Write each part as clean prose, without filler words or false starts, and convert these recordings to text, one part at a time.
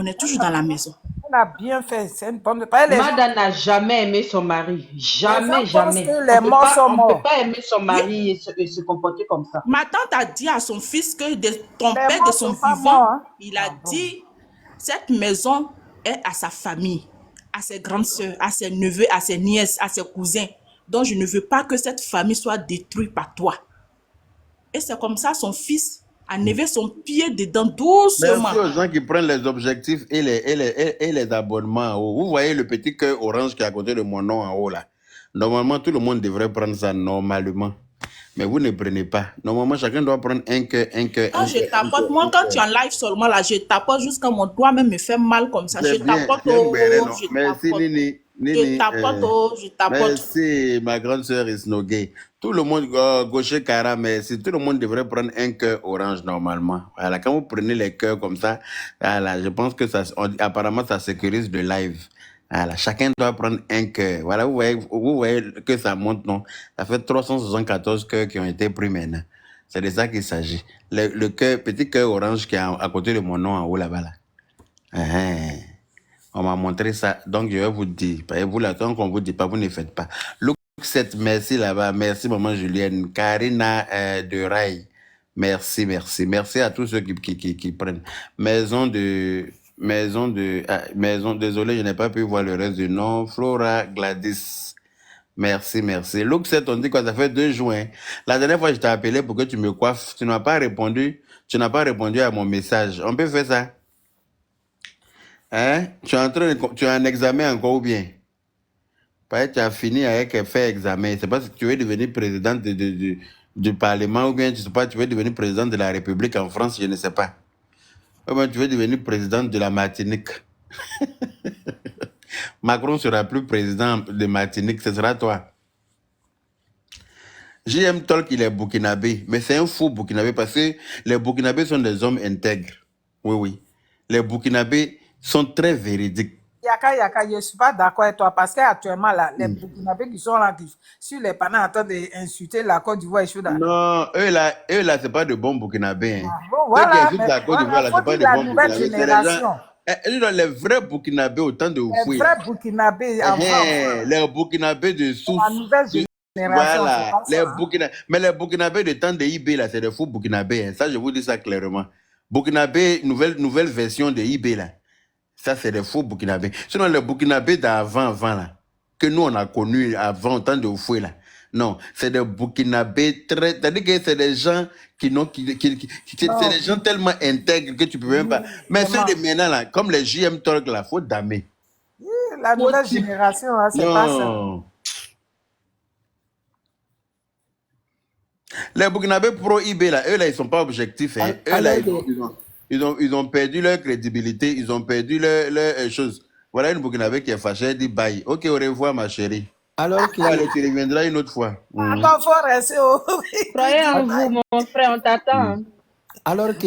On est toujours dans la maison. Elle a bien fait. C'est une bonne. Madame n'a jamais aimé son mari. Jamais, jamais. Les morts sont morts. On ne peut pas aimer son mari et se comporter comme ça. Ma tante a dit à son fils que ton père de son vivant, il a dit, cette maison est à sa famille, à ses grandes sœurs, à ses neveux, à ses nièces, à ses cousins. Donc, je ne veux pas que cette famille soit détruite par toi. Et c'est comme ça, son fils a levé son pied dedans doucement. Merci aux gens qui prennent les objectifs et les abonnements en haut. Vous voyez le petit cœur orange qui est à côté de mon nom en haut là. Normalement, tout le monde devrait prendre ça normalement. Mais vous ne prenez pas. Normalement, chacun doit prendre un cœur. Quand je tapote, moi, quand tu es en live seulement là, je tapote jusqu'à mon doigt même me fait mal comme ça. Je tapote, merci Nini. Je tapote, je tapote. Merci, ma grande sœur Isnogé. Tout le monde, gaucher Cara, merci. Tout le monde devrait prendre un cœur orange normalement. Voilà, quand vous prenez les cœurs comme ça, voilà, je pense que ça, apparemment, ça sécurise le live. Voilà, chacun doit prendre un cœur. Voilà, vous voyez que ça monte, non? Ça fait 374 cœurs qui ont été pris maintenant. C'est de ça qu'il s'agit. Le cœur, petit cœur orange qui est à côté de mon nom en haut là-bas. Là. On m'a montré ça. Donc, je vais vous dire. Vous, là, tant qu'on vous dit pas, vous ne faites pas. Look 7, merci là-bas. Merci, maman Julienne. Karina de Rai. Merci, merci. Merci à tous ceux qui prennent. Maison, désolé, je n'ai pas pu voir le reste du nom. Flora Gladys. Merci, merci. Look 7, on dit quoi? Ça fait 2 jours. Hein. La dernière fois, je t'ai appelé pour que tu me coiffes. Tu n'as pas répondu. Tu n'as pas répondu à mon message. On peut faire ça? Hein? Tu as un examen encore ou bien? Parce que tu as fini avec faire examen. C'est parce que tu veux devenir président du Parlement ou bien tu sais pas, tu veux devenir président de la République en France, je ne sais pas. Ou bien tu veux devenir président de la Martinique. Macron sera plus président de Martinique, ce sera toi. JM Tolk, il est burkinabé, mais c'est un faux burkinabé parce que les burkinabés sont des hommes intègres. Oui, oui. Les burkinabés sont très véridiques. Yaka, je ne suis pas d'accord avec toi parce qu'actuellement, les Burkinabés qui sont là sur les panneaux en train d'insulter la Côte d'Ivoire et Chouda. Non, eux là, c'est pas de bons Burkinabés. Hein. Bon, voilà, mais la Côte d'Ivoire, c'est pas de bons Burkinabés. Génération. Les vrais Burkinabés, autant de fouilles. Les vrais Burkinabés en France. Les Burkinabés de Sousse. La nouvelle génération. Voilà, mais les Burkinabés de temps de IB, là, c'est des faux Burkinabés. Hein. Ça, je vous dis ça clairement. Burkinabé, nouvelle version de IB, là. Ça, c'est des faux Burkinabés. Sinon, les Burkinabés d'avant, là, que nous, on a connus avant, autant de fouilles, là. Non, c'est des Burkinabés très... C'est-à-dire que c'est des gens c'est des gens tellement intègres que tu peux même pas... Mais ceux de maintenant, là, comme les JM Talk, là, faut damer. La nouvelle génération, là, c'est pas ça. Les Burkinabés pro-IB, là, eux, là, ils sont pas objectifs. Hein. Eux, là, ils ont perdu leur crédibilité, ils ont perdu leur chose. Voilà une Burkinabé qui est fâchée, elle dit bye. Ok, au revoir, ma chérie. Alors que... Allez, tu reviendras une autre fois. Attends, faut rester au... Croyez en vous, mon frère, on t'attend. Alors que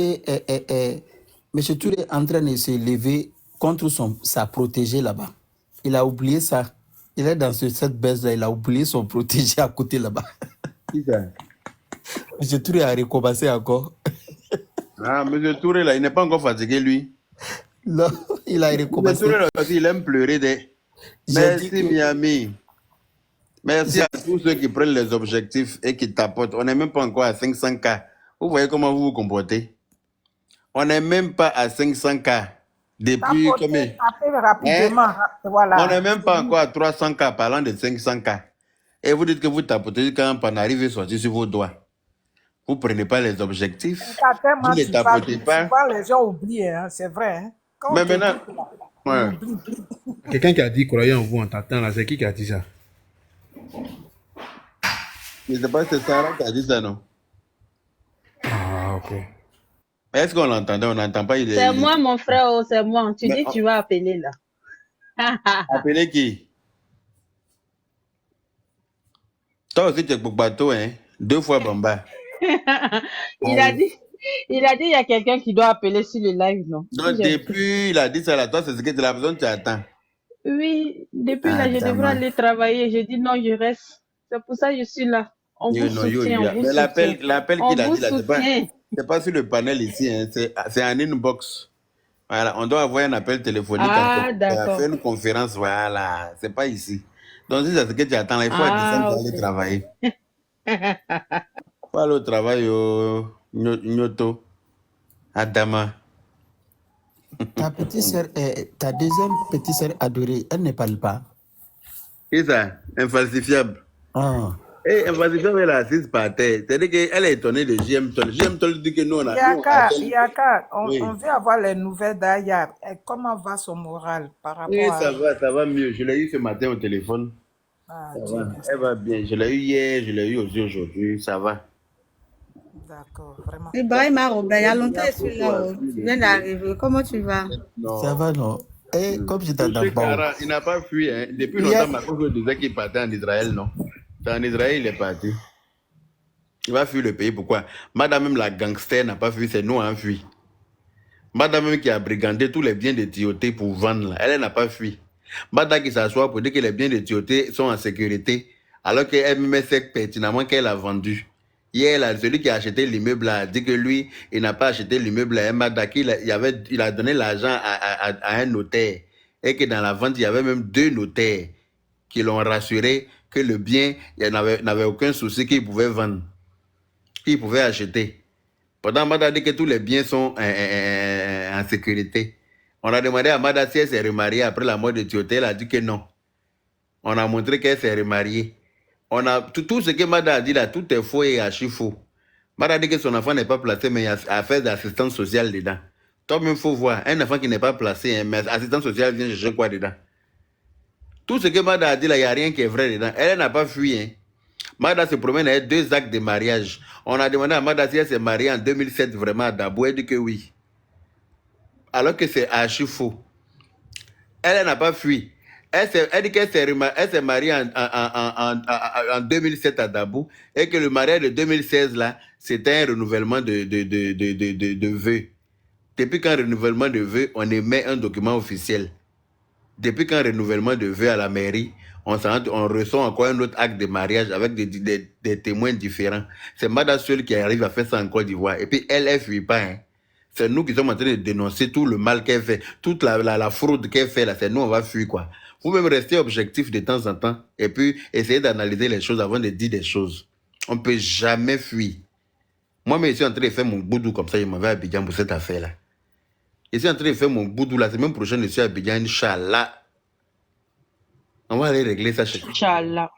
M. Touré est en train de se lever contre sa protégée là-bas. Il a oublié ça. Il est dans cette baisse-là, il a oublié son protégé à côté là-bas. Qui ça? M. Touré a recommencé encore. Ah, M. Touré, là, il n'est pas encore fatigué, lui. Non, il a recommencé. M. Touré, là, aussi, il aime pleurer. Merci, Miami. Merci à tous ceux qui prennent les objectifs et qui tapotent. On n'est même pas encore à 500K. Vous voyez comment vous vous comportez? On n'est même pas à 500K. Depuis combien? Rapidement, voilà. On n'est même pas encore à 300K, parlant de 500K. Et vous dites que vous tapotez quand on arrive à sortir sur vos doigts. Vous ne prenez pas les objectifs. Vous ne tapotez pas. Les gens oublient, hein, c'est vrai. Hein. Mais maintenant... Ouais. Quelqu'un qui a dit croyez en vous en t'attend là, c'est qui a dit ça? Je ne sais pas, c'est Sarah qui a dit ça, non? Ah, ok. Est-ce qu'on l'entendait? On n'entend pas. C'est moi, mon frère, c'est moi. Tu dis tu vas appeler là. Appeler qui? Toi aussi, tu es pour bateau, hein? 2 fois Bamba. Il a dit, il y a quelqu'un qui doit appeler sur le live, non? Donc, depuis, il a dit ça là, toi, c'est ce que tu as besoin, tu attends. Oui, depuis là, je devrais aller travailler. Je dis non, je reste. C'est pour ça que je suis là. On vous soutient, on vous soutient. L'appel qu'il a dit là, c'est c'est pas sur le panel ici, hein, c'est en inbox. Voilà, on doit avoir un appel téléphonique Ah, faire d'accord. une conférence, voilà. C'est pas ici. Donc, si c'est ce que tu attends, là, il faut descendre Ah, pour aller ok. travailler. Il faut aller au travail au Nyoto, Adama. Ta petite sœur, ta deuxième petite sœur adorée, elle ne parle pas. Et ça, infalsifiable. Ah. Et infalsifiable, elle assise par terre. C'est-à-dire qu'elle est étonnée de JM Toll. JM Toll dit que nous, on appelle. Yaka, on Oui. veut avoir les nouvelles d'Aya. Comment va son moral par Oui, rapport à... ça va mieux. Je l'ai eu ce matin au téléphone. Ah, Ça Dieu va. merci. Elle va bien. Je l'ai eu hier, je l'ai eu aussi aujourd'hui. Ça va. D'accord, vraiment. Ibrahim Robert, il y a longtemps La que je suis photo là. a Oh. fui Tu le viens ciel. d'arriver. Comment tu vas? Ça Non. va, non? Et comme je t'entends Touché pas. Kara, il n'a pas fui. Hein. Depuis Hier, longtemps, ma cause disait qu'il partait en Israël, non? C'est en Israël, il est parti. Il va fuir le pays. Pourquoi? Madame, même la gangster n'a pas fui, c'est nous qui fui. Madame, même qui a brigandé tous les biens de Tioté pour vendre, là, elle n'a pas fui. Madame qui s'assoit pour dire que les biens de Tioté sont en sécurité, alors qu'elle-même sait pertinemment qu'elle a vendu. Hier, là, celui qui a acheté l'immeuble a dit que lui, il n'a pas acheté l'immeuble à Madame, il a donné l'argent à un notaire. Et que dans la vente, il y avait même 2 notaires qui l'ont rassuré que le bien, il n'avait aucun souci qu'il pouvait vendre, qu'il pouvait acheter. Pendant Mada a dit que tous les biens sont en sécurité. On a demandé à Mada si elle s'est remariée après la mort de Tioté. Elle a dit que non. On a montré qu'elle s'est remariée. Tout ce que Mada a dit là, tout est faux et archi faux. Mada a dit que son enfant n'est pas placé, mais il y a affaire d'assistance sociale dedans. Toi-même, il faut voir. Un enfant qui n'est pas placé, hein, mais assistance sociale vient chercher quoi dedans? Tout ce que Mada a dit là, il n'y a rien qui est vrai dedans. Elle n'a pas fui. Hein. Mada se promène avec 2 actes de mariage. On a demandé à Mada si elle s'est mariée en 2007 vraiment à Dabou. Elle dit que oui. Alors que c'est archi faux. Elle n'a pas fui. Elle dit qu'elle s'est mariée en 2007 à Dabou et que le mariage de 2016 là, c'était un renouvellement de vœux. Depuis qu'un renouvellement de vœux, on émet un document officiel. Depuis qu'un renouvellement de vœux à la mairie, on reçoit encore un autre acte de mariage avec des témoins différents. C'est Mada seule qui arrive à faire ça en Côte d'Ivoire. Et puis elle ne fuit pas. Hein. C'est nous qui sommes en train de dénoncer tout le mal qu'elle fait, toute la fraude qu'elle fait là. C'est nous, on va fuir quoi. Vous même rester objectif de temps en temps et puis essayer d'analyser les choses avant de dire des choses. On ne peut jamais fuir. Moi-même, je suis en train de faire mon boudou comme ça, je m'en vais à Abidjan pour cette affaire-là. Je suis en train de faire mon boudou la semaine prochaine, je suis à Abidjan, Inch'Allah. On va aller régler ça chez nous. Inch'Allah.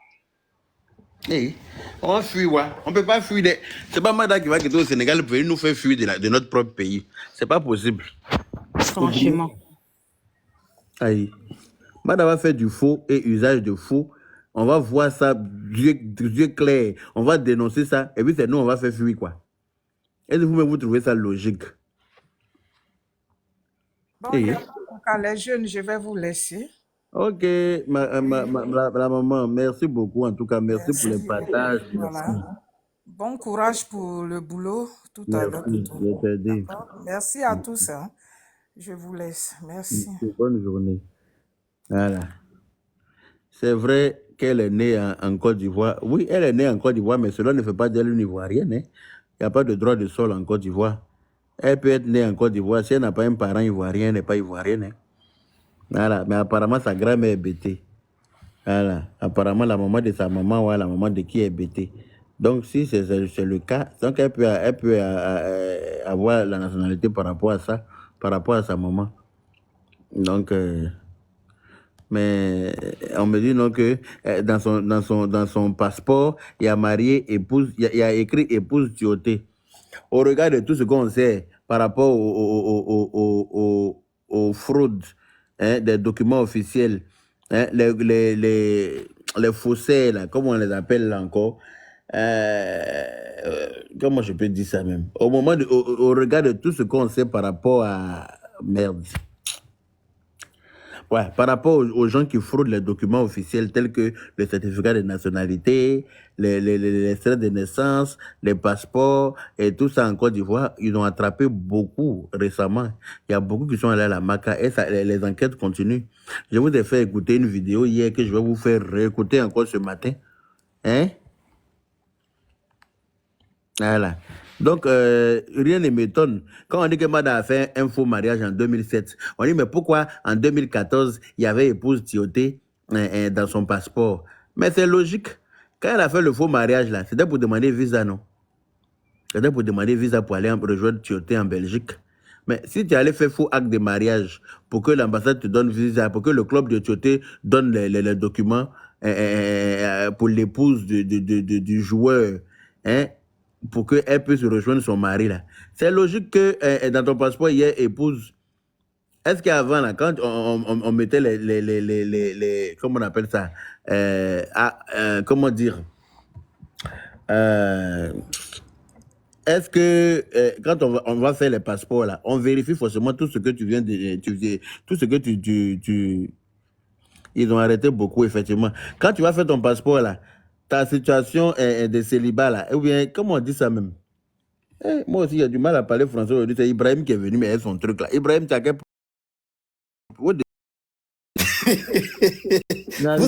Hey, on fuit, ouais. On ne peut pas fuir. C'est pas Mada qui va quitter au Sénégal pour nous faire fuir de notre propre pays. C'est pas possible. Franchement. Aïe. Mada va faire du faux et usage de faux. On va voir ça, yeux clairs. On va dénoncer ça. Et puis c'est nous, on va faire fuir, quoi. Est-ce que vous trouvez ça logique? Bon, Hey. les jeunes, je vais vous laisser. Ok, la maman, merci beaucoup. En tout cas, merci pour le partage. Voilà. Bon courage pour le boulot tout à l'heure. Merci, merci à tous. Hein. Je vous laisse. Merci. Bonne journée. Voilà. C'est vrai qu'elle est née en Côte d'Ivoire. Oui, elle est née en Côte d'Ivoire, mais cela ne fait pas d'elle une Ivoirienne. Hein. Il n'y a pas de droit de sol en Côte d'Ivoire. Elle peut être née en Côte d'Ivoire. Si elle n'a pas un parent ivoirien, elle n'est pas ivoirienne. Hein. Voilà. Mais apparemment, sa grand-mère est bêtée. Voilà. Apparemment, la maman de sa maman, ouais, la maman de qui est bêtée. Donc, si c'est le cas, donc elle peut avoir la nationalité par rapport à ça, par rapport à sa maman. Donc, mais on me dit non que dans son passeport, il y a marié épouse, il y a écrit épouse Tioté. Au regard de tout ce qu'on sait par rapport aux fraudes, hein, des documents officiels, hein, les faussaires, là, comment on les appelle là encore, comment je peux dire ça même, au regard de tout ce qu'on sait par rapport à merde. Ouais, par rapport aux gens qui fraudent les documents officiels tels que le certificat de nationalité, les extraits de naissance, les passeports et tout ça en Côte d'Ivoire, ils ont attrapé beaucoup récemment. Il y a beaucoup qui sont allés à la MACA et les enquêtes continuent. Je vous ai fait écouter une vidéo hier que je vais vous faire réécouter encore ce matin. Hein? Voilà. Donc, rien ne m'étonne. Quand on dit que Mada a fait un faux mariage en 2007, on dit, mais pourquoi en 2014, il y avait épouse Tioté dans son passeport? Mais c'est logique. Quand elle a fait le faux mariage, là, c'était pour demander visa, non? C'était pour demander visa pour aller rejoindre Tioté en Belgique. Mais si tu allais faire faux acte de mariage pour que l'ambassade te donne visa, pour que le club de Tioté donne les documents pour l'épouse du joueur, hein, pour qu'elle puisse rejoindre son mari, là. C'est logique que dans ton passeport, il y ait épouse. Est-ce qu'avant, là, quand on mettait comment on appelle ça? Comment dire? Est-ce que quand on va faire les passeports, là, on vérifie forcément tout ce que tu viens de... tout ce que ils ont arrêté beaucoup, effectivement. Quand tu vas faire ton passeport, là, ta situation de célibat, là, ou bien, comment on dit ça même? Moi aussi, il y a du mal à parler français aujourd'hui. C'est Ibrahim qui est venu, mais il a son truc, là. Ibrahim, tu as quel... Vous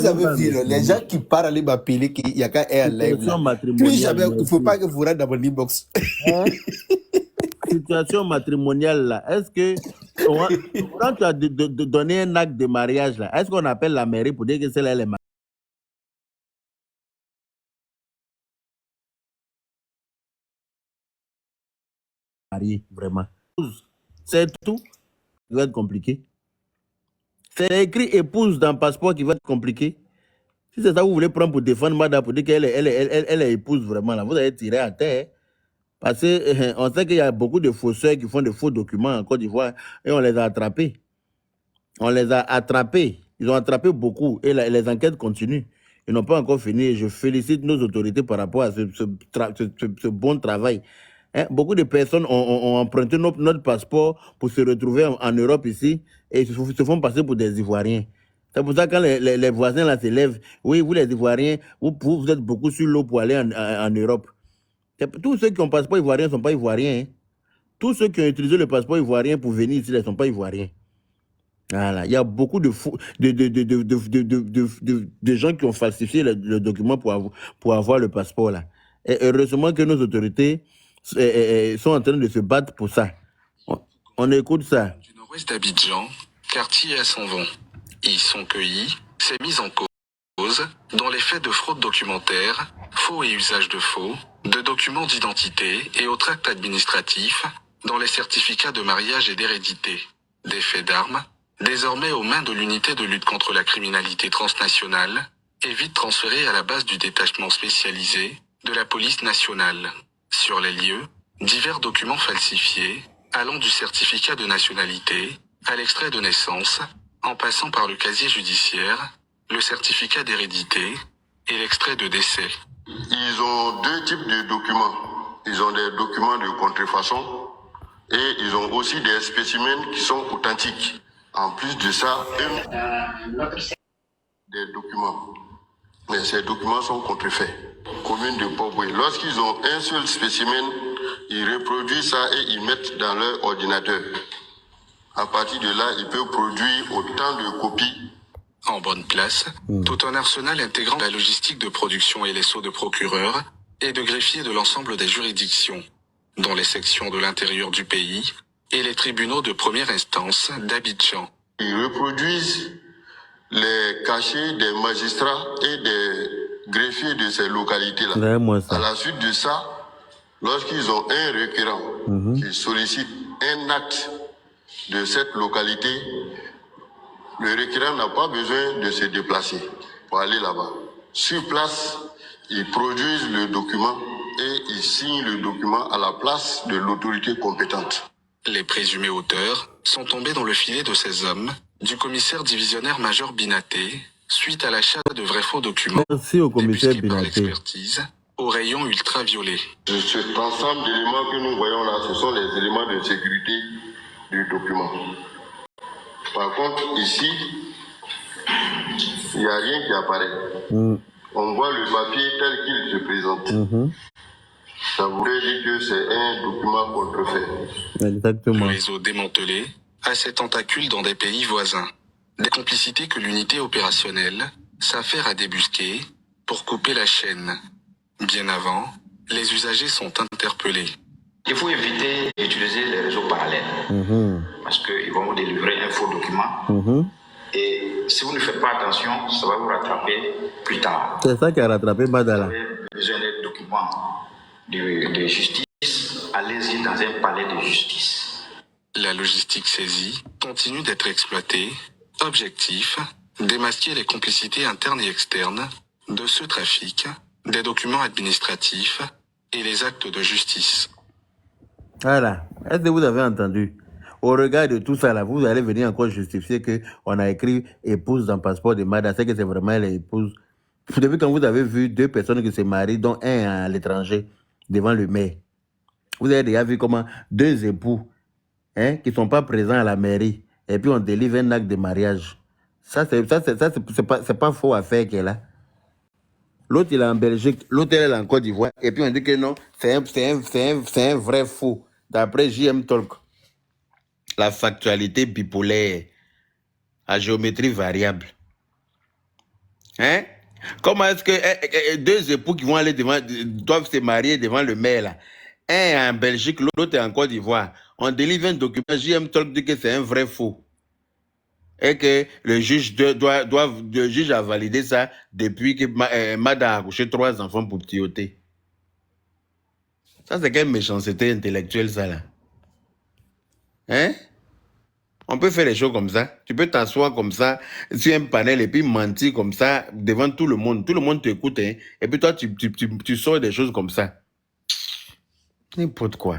avez vu, les gens qui parlent à m'appeler qu'il y a qu'un air live. Plus jamais, il ne faut pas que vous rentrez dans mon inbox. Situation matrimoniale, là, est-ce que quand tu as donné un acte de mariage, là, est-ce qu'on appelle la mairie pour dire que c'est là elle est mariée, vraiment? C'est tout qui va être compliqué. C'est écrit épouse dans le passeport qui va être compliqué. Si c'est ça que vous voulez prendre pour défendre Mada, pour dire qu'elle est épouse vraiment, là, vous allez tirer à terre. Parce qu'on sait qu'il y a beaucoup de fausseurs qui font de faux documents en Côte d'Ivoire et on les a attrapés. On les a attrapés. Ils ont attrapé beaucoup et les enquêtes continuent. Ils n'ont pas encore fini. Je félicite nos autorités par rapport à ce bon travail. Hein, beaucoup de personnes ont emprunté notre passeport pour se retrouver en Europe ici et se font passer pour des Ivoiriens. C'est pour ça que quand les voisins là se lèvent, oui, vous les Ivoiriens, vous êtes beaucoup sur l'eau pour aller en Europe. Tous ceux qui ont un passeport ivoirien ne sont pas ivoiriens. Hein. Tous ceux qui ont utilisé le passeport ivoirien pour venir ici ne sont pas ivoiriens. Voilà. Il y a beaucoup de gens qui ont falsifié le document pour avoir le passeport là. Et heureusement que nos autorités sont en train de se battre pour ça. On écoute ça. Du nord-ouest d'Abidjan, quartier à Sanvon. Y sont cueillis, ces mises en cause, dans les faits de fraude documentaire, faux et usage de faux, de documents d'identité et autres actes administratifs, dans les certificats de mariage et d'hérédité, des faits d'armes, désormais aux mains de l'unité de lutte contre la criminalité transnationale, et vite transférés à la base du détachement spécialisé de la police nationale. Sur les lieux, divers documents falsifiés, allant du certificat de nationalité à l'extrait de naissance, en passant par le casier judiciaire, le certificat d'hérédité et l'extrait de décès. Ils ont deux types de documents. Ils ont des documents de contrefaçon et ils ont aussi des spécimens qui sont authentiques. En plus de ça, des documents. Mais ces documents sont contrefaits. Commune de Poboué. Lorsqu'ils ont un seul spécimen, ils reproduisent ça et ils mettent dans leur ordinateur. À partir de là, ils peuvent produire autant de copies. En bonne place, tout un arsenal intégrant la logistique de production et les sceaux de procureurs et de greffiers de l'ensemble des juridictions, dont les sections de l'intérieur du pays et les tribunaux de première instance d'Abidjan. Ils reproduisent les cachets des magistrats et des greffiers de ces localités-là. À la suite de ça, lorsqu'ils ont un requérant qui sollicite un acte de cette localité, le requérant n'a pas besoin de se déplacer pour aller là-bas. Sur place, ils produisent le document et ils signent le document à la place de l'autorité compétente. Les présumés auteurs sont tombés dans le filet de ces hommes, du commissaire divisionnaire major Binaté, suite à l'achat de vrais faux documents. Merci au commissaire débusqués par Binaté. l'expertise au rayon ultraviolet. Cet ensemble d'éléments que nous voyons là, ce sont les éléments de sécurité du document. Par contre, ici, il n'y a rien qui apparaît. On voit le papier tel qu'il se présente. Ça voudrait dire que c'est un document contrefait. Exactement. Le réseau démantelé a ses tentacules dans des pays voisins. Des complicités que l'unité opérationnelle s'affaire à débusquer pour couper la chaîne. Bien avant, les usagers sont interpellés. Il faut éviter d'utiliser les réseaux parallèles parce qu'ils vont vous délivrer un faux document. Et si vous ne faites pas attention, ça va vous rattraper plus tard. C'est ça qui a rattrapé Madala. Vous avez besoin des documents de justice, allez-y dans un palais de justice. La logistique saisie continue d'être exploitée. Objectif, démasquer les complicités internes et externes de ce trafic, des documents administratifs et les actes de justice. Voilà. Est-ce que vous avez entendu? Au regard de tout ça, là, vous allez venir encore justifier qu'on a écrit épouse dans le passeport de Mada. C'est que c'est vraiment l'épouse. Depuis quand vous avez vu 2 personnes qui se marient, dont un à l'étranger, devant le maire, vous avez déjà vu comment 2 époux qui ne sont pas présents à la mairie, et puis on délivre un acte de mariage. Ça, c'est pas faux à faire qu'elle a. L'autre, il est en Belgique, l'autre, elle est en Côte d'Ivoire, et puis on dit que non, c'est un vrai faux. D'après JM Talk, la factualité bipolaire à géométrie variable. Hein? Comment est-ce que 2 époux qui vont aller doivent se marier devant le maire là? Un est en Belgique, l'autre est en Côte d'Ivoire. On délivre un document, JM Talk dit que c'est un vrai faux. Et que le juge le juge a validé ça depuis que Mada a accouché 3 enfants pour petioter. Ça, c'est quelle méchanceté intellectuelle, ça, là? Hein? On peut faire les choses comme ça. Tu peux t'asseoir comme ça sur un panel et puis mentir comme ça devant tout le monde. Tout le monde t'écoute, hein? Et puis toi, tu sors des choses comme ça. N'importe quoi.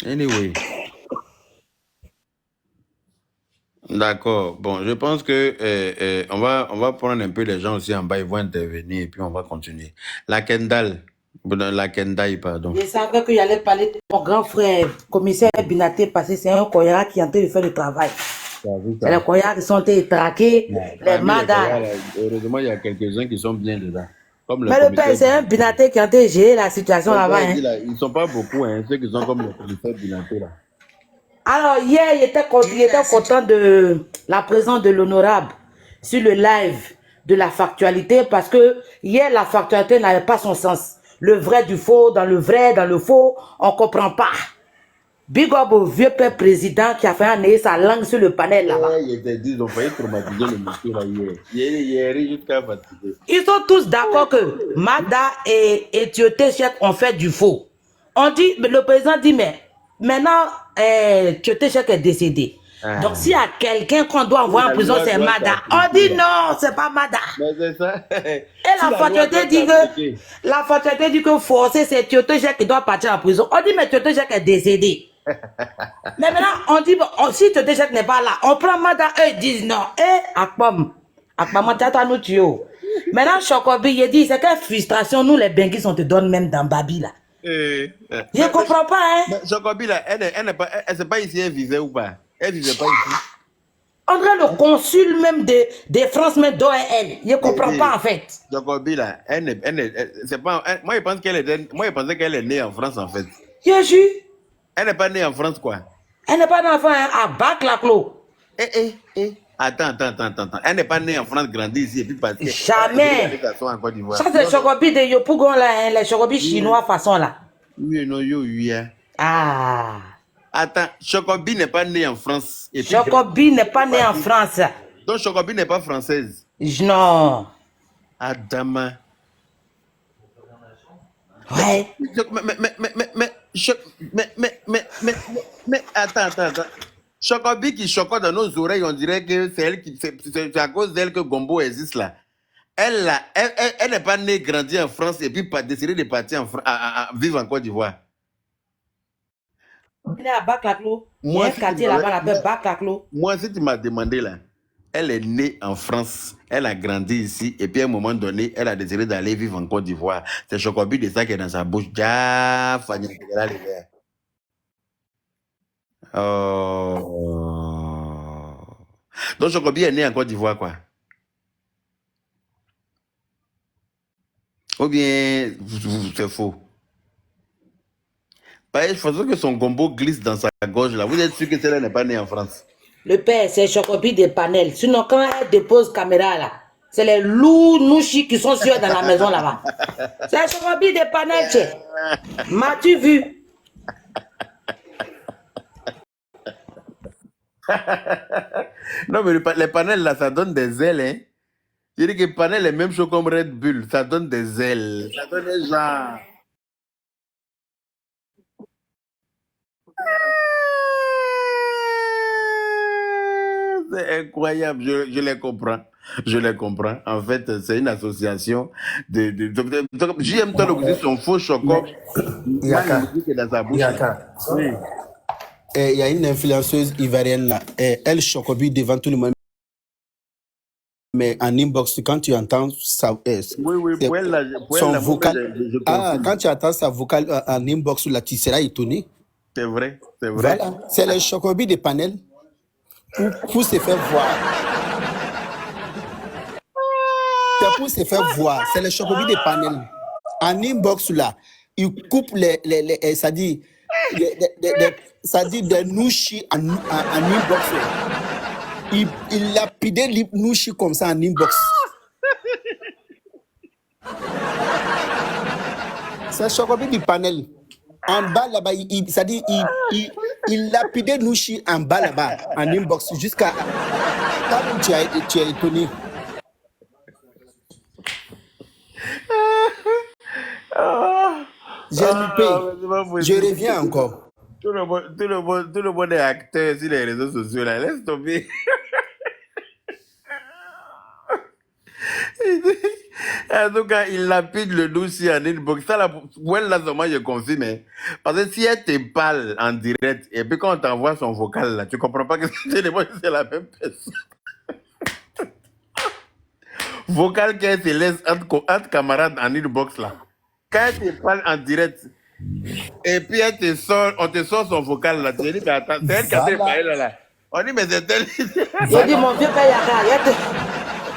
Anyway. D'accord. Bon, je pense que on va prendre un peu les gens aussi en bas, ils vont intervenir et puis on va continuer. La Kendall. La Kendall, pardon. Je savais qu'il allait parler de mon grand frère, commissaire Binaté, parce que c'est un Koyara qui est en train de faire le travail. C'est les Koyara qui sont en train de traquer les Madas. Heureusement, il y a quelques-uns qui sont bien dedans. Comme mais le père, c'est un Binaté qui est en train de gérer la situation là-bas. Hein. Ils ne sont pas beaucoup, hein, ceux qui sont comme le commissaire Binaté là. Alors, hier, il était content de la présence de l'honorable sur le live de la factualité parce que hier, la factualité n'avait pas son sens. Le vrai du faux, dans le vrai, dans le faux, on ne comprend pas. Big up au vieux père président qui a fait amener sa langue sur le panel là-bas. Ils ont failli traumatiser le monsieur là hier. Hier, jusqu'à fatiguer. Ils sont tous d'accord que Mada et Tioté Chek ont fait du faux. On dit, le président dit, mais maintenant, Tioté Chek est décédé. Donc, s'il y a quelqu'un qu'on doit envoyer en prison, c'est Mada. On dit non, c'est pas Mada. Mais c'est ça. Et la fatalité dit que forcer, c'est Tioté Chek qui doit partir en prison. On dit, mais Tioté Chek est décédé. Mais maintenant, on dit, si Tioté Chek n'est pas là, on prend Mada, eux ils disent non. Akpam, Tata nous tue. Maintenant, Chokobi, il dit, c'est quelle frustration, nous les Benguis, on te donne même dans Babi là. Je ne comprends pas, hein. Mais Chokobi là, elle sait pas ici, elle vivait ou pas? Elle vivait pas ici. On dirait le consul même de France, mais d'OEL. Je ne comprends pas en fait. Chokobi là, c'est pas, moi je pensais qu'elle est née en France en fait. Jésus. Elle n'est pas née en France quoi. Elle n'est pas née en France, à Bac-la-Clos. Attends. Elle n'est pas née en France, grandie ici et puis partie. Jamais. Ça c'est Chokobi de Yopougon là, les Chokobi chinois façon là. Oui, non, oui. Ah. Attends, Chokobi n'est pas née en France. Chokobi n'est pas née en France. Donc Chokobi n'est pas française. Non. Adama. Ouais. Mais attends. Chokobi qui chocote dans nos oreilles, on dirait que c'est à cause d'elle que Gombo existe là. Elle n'est pas née, grandie en France et puis décidé de partir vivre en Côte d'Ivoire. Elle est à Bac-la-Clos. Il y a un quartier là-bas, on l'appelle Bac-la-Clos. Moi, si tu m'as demandé là, elle est née en France, elle a grandi ici, et puis à un moment donné, elle a décidé d'aller vivre en Côte d'Ivoire. C'est Chokobi de ça qui est dans sa bouche. Oh. Donc Chokobi est né en Côte d'Ivoire, quoi. Ou bien, c'est faux. Il faut que son gombo glisse dans sa gorge là. Vous êtes sûr que celle-là n'est pas née en France? Le père, c'est Chokobi de Panel. Sinon, quand elle dépose caméra là, C'est les loups nouchis qui sont sur dans la maison là-bas. C'est un chocobi de panel, tchè. M'as-tu vu? Non, mais les panels là, ça donne des ailes, hein. Je dis que les panels, les mêmes choses comme Red Bull, ça donne des ailes. Ça donne des gens. C'est incroyable, je les comprends. Je les comprends. En fait, c'est une association JM Tolo vous dit son faux chocolat. Yaka. Dans sa bouche. Yaka. Oui. Il y a une influenceuse ivoirienne là. Elle chocobi devant tout le monde. Mais en inbox, quand tu entends sa, oui, pour elle, son vocal, je confirme. quand tu entends sa vocale en inbox là, tu seras étonné. C'est vrai, c'est vrai. Voilà, c'est le chocobi de panel pour se faire voir. C'est pour se faire voir. C'est le chocobi de panel. En inbox là, il coupe ça dit, ça dit des nouchis en inbox. Il lapide les nouchis comme ça en inbox. C'est le chocobi du panel. En bas là-bas, ça dit, il lapide nouchi en bas là-bas, en inbox, jusqu'à quand tu es étonné. J'ai loupé. Je reviens encore. Tout le monde est acteur sur les réseaux sociaux là. Laisse tomber. En tout cas, il lapide le dossier en inbox. Ça, là, pour elle, là, moi, je confirme. Hein. Parce que si elle te parle en direct, et puis quand on t'envoie son vocal, là, tu comprends pas que c'est la même personne. Vocal qu'elle te laisse entre camarades en inbox, là. Quand elle te parle en direct, et puis elle te sort, on te sort son vocal, là, tu dis, mais attends, c'est elle qui a fait parler, là. On dit, mais c'est elle. J'ai dit, mon vieux père Yaka.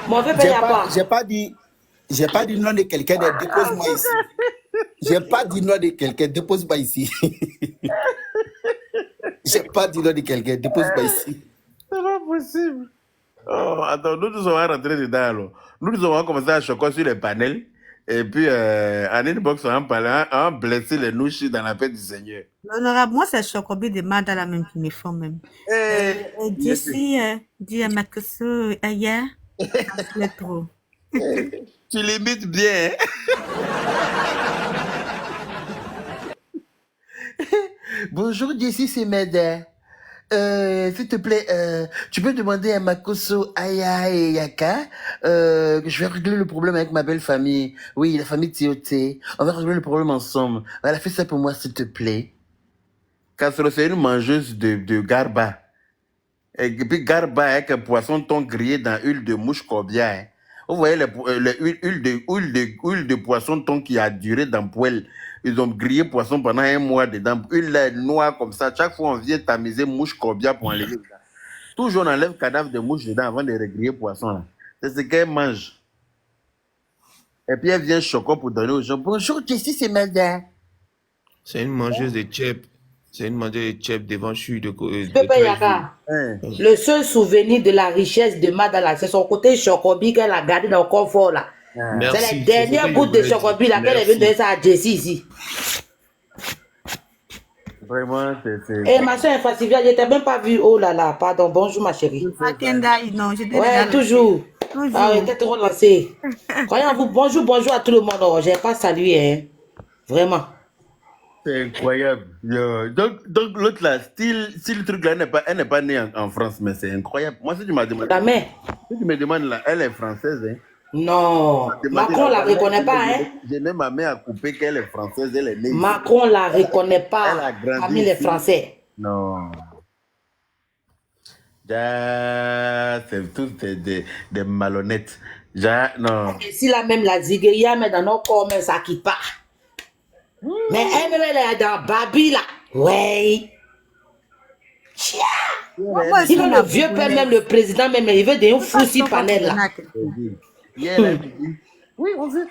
Mon vieux père Yaka. J'ai pas dit nom de quelqu'un, dépose-moi ici. J'ai pas dit nom de quelqu'un, dépose-moi ici. J'ai pas dit nom de quelqu'un, dépose-moi ici. C'est pas possible. Oh, attends, nous sommes rentrés dedans alors. Nous avons commencé à choquer sur les panels. Et puis, en inbox, on a blessé les nouchis dans la paix du Seigneur. L'honorable, moi, c'est Chocobi de Mada, la même qui me font même. D'ici, dit à Makoso, ailleurs, c'est trop. Tu l'imites bien. Bonjour, Jessie, c'est Meda. S'il te plaît, tu peux demander à Makoso Aya et Yaka que je vais régler le problème avec ma belle famille. Oui, la famille Tioté. On va régler le problème ensemble. Elle a fait ça pour moi, s'il te plaît. Castro, c'est une mangeuse de garba. Et puis garba avec un poisson thon grillé dans l'huile de mouche cobia. Hein. Vous voyez l'huile de poisson thon qui a duré dans le poêle. Ils ont grillé poisson pendant un mois dedans. Huile noire comme ça. Chaque fois, on vient tamiser mouche cobia pour enlever. Toujours, on enlève cadavre de mouche dedans avant de regriller poisson. Là. C'est ce qu'elle mange. Et puis, elle vient choco pour donner aux gens. Bonjour, Jessie, c'est Mada. C'est une mangeuse de tchèp. C'est une mangeuse de tchèp devant chui de Pépé Yaka. Le seul souvenir de la richesse de Madala, c'est son côté chocobi qu'elle a gardé dans le confort là. C'est la dernière goutte de chocobi là qu'elle est venue donner ça à Jessie ici. Vraiment, c'est... Et ma soeur Infacivia, je t'ai même pas vu. Oh là là, pardon, bonjour ma chérie. Ouais, toujours. Ah, elle était trop lancée. Croyez en vous, bonjour à tout le monde. Oh, j'ai pas salué, hein. Vraiment. C'est incroyable. Donc l'autre là, si le truc là, elle n'est pas née en France, mais c'est incroyable. Moi, si tu m'as demandé... Si tu me demandes là, elle est française, hein. Non, Macron la reconnaît pas, hein. J'ai même ma mère à couper qu'elle est française, elle est née. Macron la reconnaît pas parmi les Français. Non. C'est tous des malhonnêtes. Non. Et si là même la zigueya, mais dans nos corps, mais ça quitte pas. Mais elle est dans Babi là. Ouais. Il veut le vieux père, même le président, même il veut des foussi panel là. Oui, on veut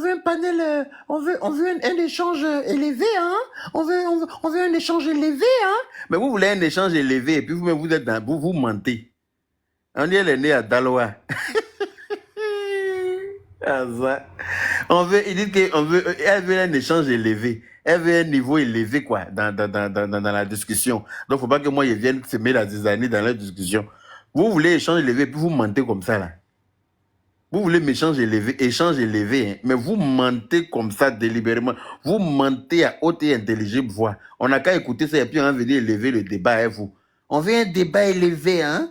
un panel, on veut un échange élevé, hein. On veut un échange élevé, hein. Mais vous voulez un échange élevé et puis vous êtes vous mentez. On dit elle est née à Daloa. On veut, il dit qu'elle veut un échange élevé. Elle veut un niveau élevé, quoi, dans la discussion. Donc, faut pas que moi, je vienne semer la zizanie dans la discussion. Vous voulez échange élevé, puis vous mentez comme ça, là. Vous voulez échange élevé, hein, mais vous mentez comme ça délibérément. Vous mentez à haute et intelligible voix. On n'a qu'à écouter ça et puis on va venir élever le débat, hein, vous. On veut un débat élevé, hein?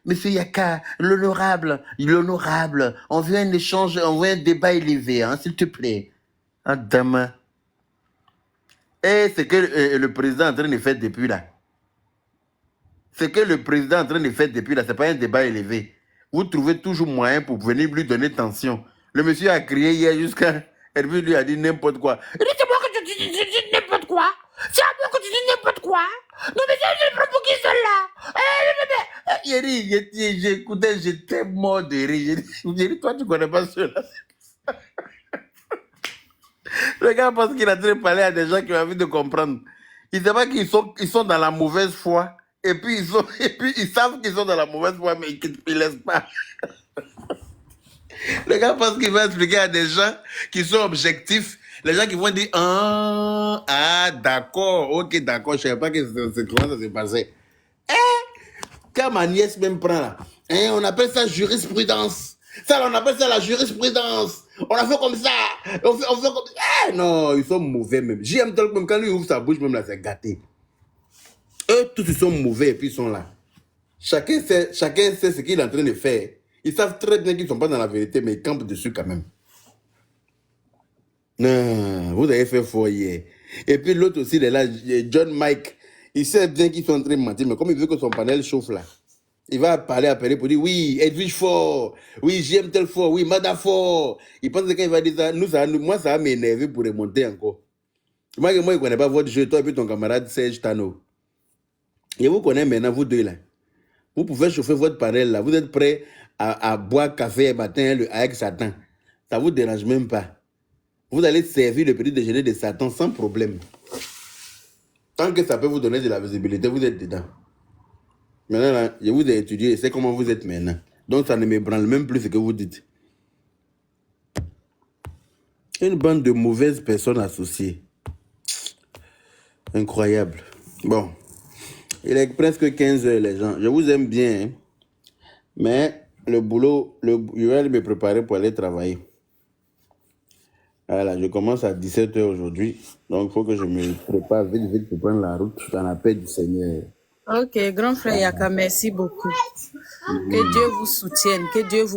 Monsieur Yaka, l'honorable. On veut un échange, on veut un débat élevé, hein, s'il te plaît. Ah, dame. Et c'est que le président est en train de faire depuis là. C'est que le président est en train de faire depuis là, c'est pas un débat élevé. Vous trouvez toujours moyen pour venir lui donner tension. Le monsieur a crié hier jusqu'à... Hervé lui a dit n'importe quoi. Il dit, c'est moi que tu dis n'importe quoi. C'est à moi que tu dis n'importe quoi. Non mais c'est pour qui celle-là. J'écoutais, j'étais mort de rire. J'ai dit, toi tu connais pas cela. Le gars pense qu'il a train de parler à des gens qui ont envie de comprendre. Il ne sait pas qu'ils sont dans la mauvaise foi. Et puis ils savent qu'ils sont dans la mauvaise foi, mais ils ne laissent pas. Le gars pense qu'il va expliquer à des gens qui sont objectifs. Les gens qui vont dire d'accord, ok, d'accord, je ne sais pas comment ça s'est passé. Quand ma nièce même prend là, on appelle ça jurisprudence. Ça, on appelle ça la jurisprudence. On a fait comme ça. On fait comme ça. Non, ils sont mauvais même. JM Talk, même quand lui ouvre sa bouche, même là, c'est gâté. Eux, tous ils sont mauvais et puis ils sont là. Chacun sait ce qu'il est en train de faire. Ils savent très bien qu'ils ne sont pas dans la vérité, mais ils campent dessus quand même. Non, vous avez fait fort hier. Et puis l'autre aussi, il est là, John Mike. Il sait bien qu'ils sont en train de mentir, mais comme il veut que son panel chauffe là, il va parler après pour dire oui, Edwige fort, oui, j'aime tel fort, oui, Mada fort. Il pense que quand il va dire ça, moi, ça va m'énerver pour remonter encore. Moi, je ne connais pas votre jeu, toi et puis ton camarade Serge Tano. Et vous connaissez maintenant, vous deux là. Vous pouvez chauffer votre panel là. Vous êtes prêts à boire café matin avec Satan. Ça ne vous dérange même pas. Vous allez servir le petit déjeuner de Satan sans problème. Tant que ça peut vous donner de la visibilité, vous êtes dedans. Maintenant, là, je vous ai étudié et c'est comment vous êtes maintenant. Donc, ça ne me branle même plus ce que vous dites. Une bande de mauvaises personnes associées. Incroyable. Bon. Il est presque 15 heures, les gens. Je vous aime bien. Hein? Mais le boulot, je vais aller me préparer pour aller travailler. Voilà, je commence à 17 heures aujourd'hui. Donc, il faut que je me prépare vite pour prendre la route dans la paix du Seigneur. Ok, grand frère Yaka, merci beaucoup. Que Dieu vous soutienne, que Dieu vous